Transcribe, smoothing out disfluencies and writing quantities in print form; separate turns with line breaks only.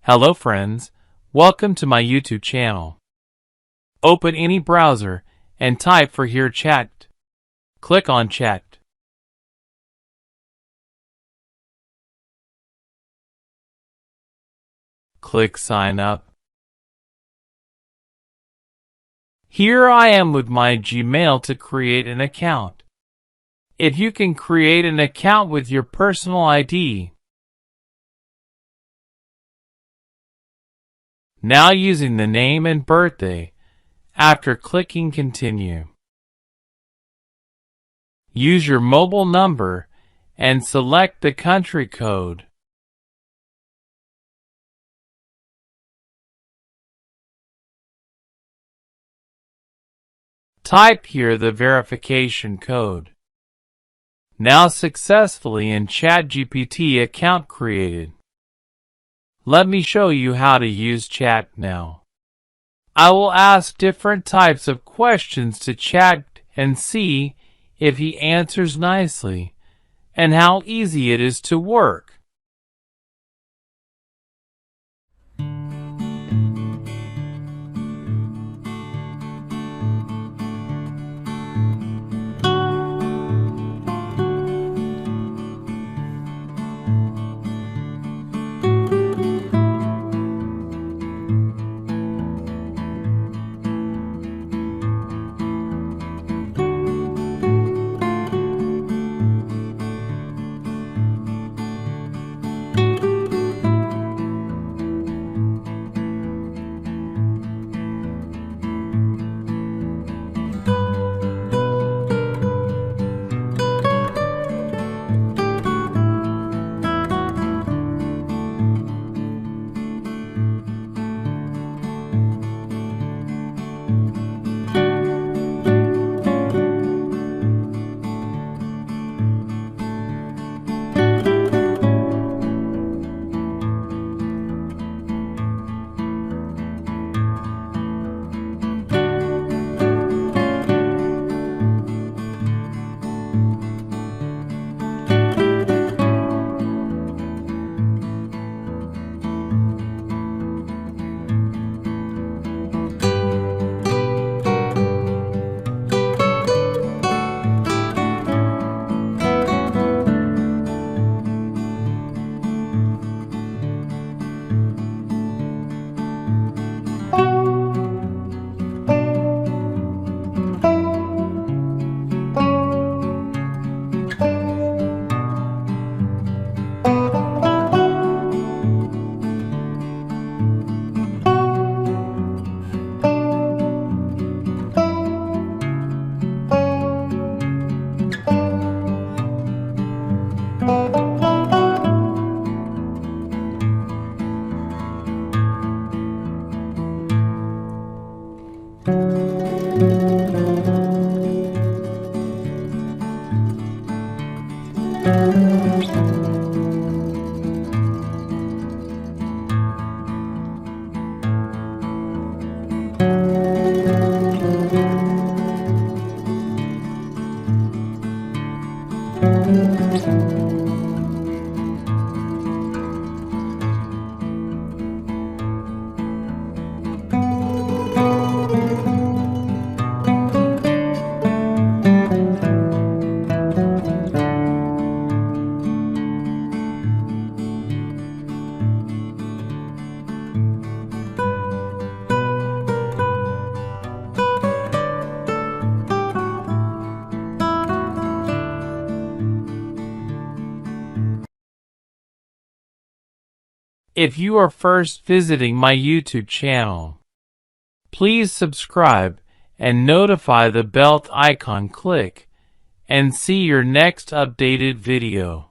Hello friends, welcome to my YouTube channel. Open any browser and type for here chat. Click on chat. Click sign up. Here I am with my Gmail to create an account. If you can create an account with your personal ID. Now using the name and birthday, after clicking continue. Use your mobile number and select the country code. Type here the verification code. Now successfully in ChatGPT account created. Let me show you how to use chat now. I will ask different types of questions to chat and see if he answers nicely and how easy it is to work. If you are first visiting my YouTube channel, please subscribe and notify the bell icon. Click and see your next updated video.